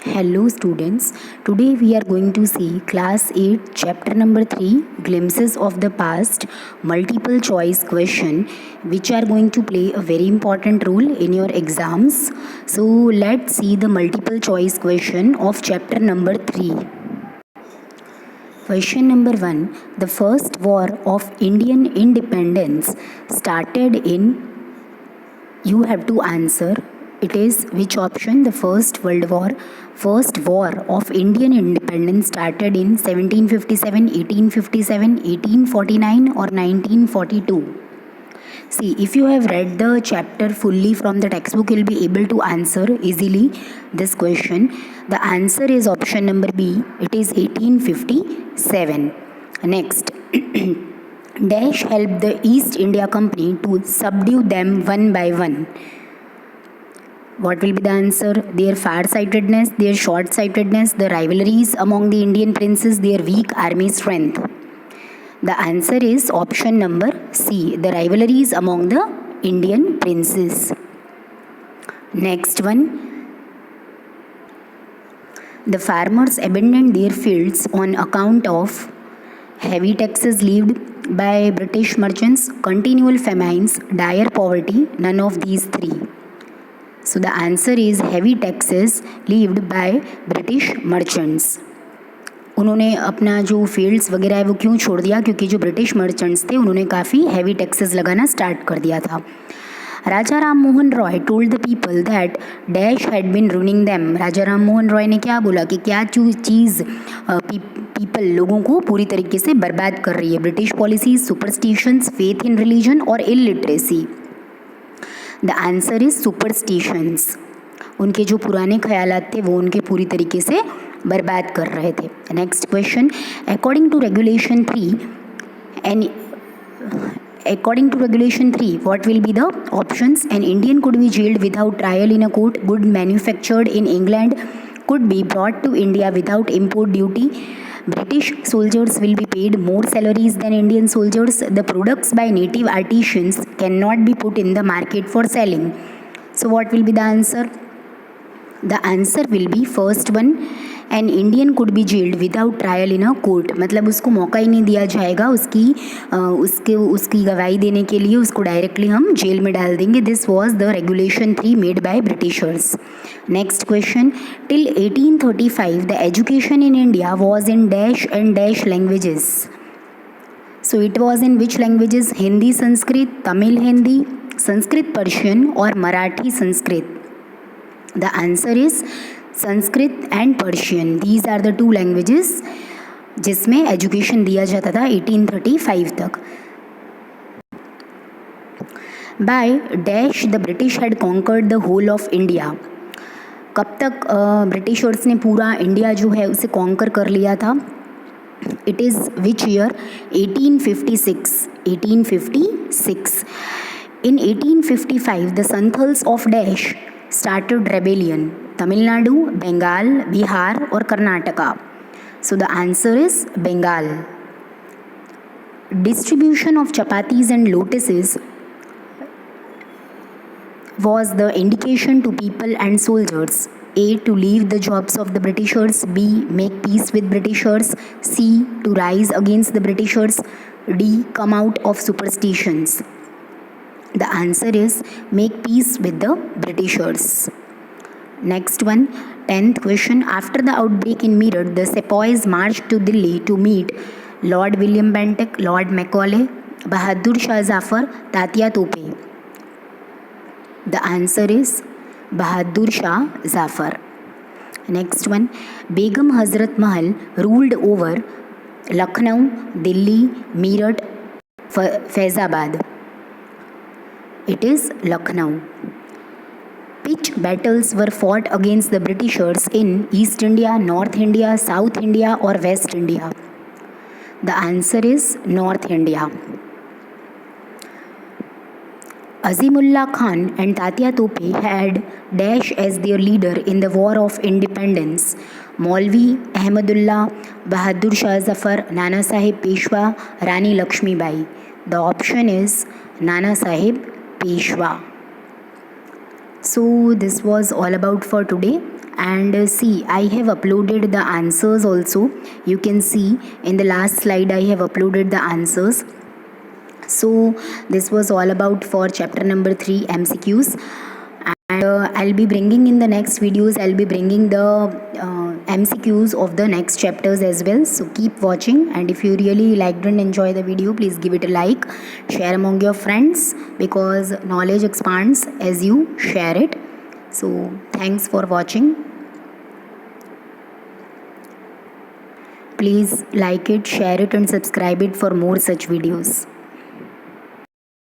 Hello students, today we are going to see class 8 chapter number 3 glimpses of the past multiple choice question which are going to play a very important role in your exams. So let's see the multiple choice question of chapter number 3. Question number 1. The first war of Indian independence started in, you have to answer. It is which option? The First World War. First war of Indian independence started in 1757, 1857, 1849 or 1942. See, if you have read the chapter fully from the textbook, you'll be able to answer easily this question. The answer is option number B. It is 1857. Next. Dash helped the East India Company to subdue them one by one. What will be the answer? Their far-sightedness, their short-sightedness, the rivalries among the Indian princes, their weak army strength. The answer is option number C, the rivalries among the Indian princes. Next one. The farmers abandoned their fields on account of heavy taxes levied by British merchants, continual famines, dire poverty, none of these three. So the answer is heavy taxes levied by British merchants. उन्होंने अपना जो fields वगैरह है वो क्यों छोड़ दिया? क्योंकि जो ब्रिटिश मर्चेंट्स थे उन्होंने काफ़ी हैवी टैक्सेस लगाना स्टार्ट कर दिया था. Raja Ram Mohan Roy told the people that dash had been ruining them. Raja Ram Mohan Roy ने क्या बोला कि क्या चीज़ पीपल लोगों को पूरी तरीके से बर्बाद कर रही है? British policies, superstitions, faith in religion और illiteracy. The answer is superstitions. उनके जो पुराने ख्यालात थे वो उनके पूरी तरीके से बर्बाद कर रहे थे. Next question. According to regulation 3, what will be the options? An Indian could be jailed without trial in a court. Good manufactured in England could be brought to India without import duty. British soldiers will be paid more salaries than Indian soldiers. The products by native artisans cannot be put in the market for selling. So what will be the answer? The answer will be first one. An Indian could be jailed without trial in a court. मतलब उसको मौका ही नहीं दिया जाएगा उसकी गवाही देने के लिए. उसको डायरेक्टली हम जेल में डाल देंगे. This was the regulation 3 made by Britishers. Next question. Till 1835 the education in India was in dash and dash languages. So it was in which languages? Hindi Sanskrit, Tamil Hindi, Sanskrit Persian और Marathi Sanskrit. The answer is Sanskrit and Persian. These are the two languages जिसमें education दिया जाता था 1835 तक. By dash the British had conquered the whole of India. कब तक Britishers ने पूरा इंडिया जो है उसे कॉन्कर कर लिया था? It is which year? 1856. 1856. In 1855 the Santhals of Dash started rebellion. Tamil Nadu, Bengal, Bihar or Karnataka. So the answer is Bengal. Distribution of chapatis and lotuses was the indication to people and soldiers. A. To leave the jobs of the Britishers. B. Make peace with Britishers. C. To rise against the Britishers. D. Come out of superstitions. The answer is make peace with the Britishers. Next one, 10th question. After the outbreak in Meerut, the sepoys marched to Delhi to meet Lord William Bentinck, Lord Macaulay, Bahadur Shah Zafar, Tatya Tope. The answer is Bahadur Shah Zafar. Next one, Begum Hazrat Mahal ruled over Lucknow, Delhi, Meerut, Faizabad. It is Lucknow. Which battles were fought against the Britishers in East India, North India, South India or West India? The answer is North India. Azimullah Khan and Tatya Tope had Dash as their leader in the War of Independence. Maulvi Ahmadullah, Bahadur Shah Zafar, Nana Sahib Peshwa, Rani Lakshmi Bai. The option is Nana Sahib Peshwa. So this was all about for today. And see, I have uploaded the answers also. You can see in the last slide I have uploaded the answers. So this was all about for chapter number 3 MCQs. And I'll be bringing in the next videos, I'll be bringing the MCQs of the next chapters as well. So keep watching, and if you really liked and enjoy the video, please give it a like, share among your friends, because knowledge expands as you share it. So thanks for watching. Please like it, share it and subscribe it for more such videos.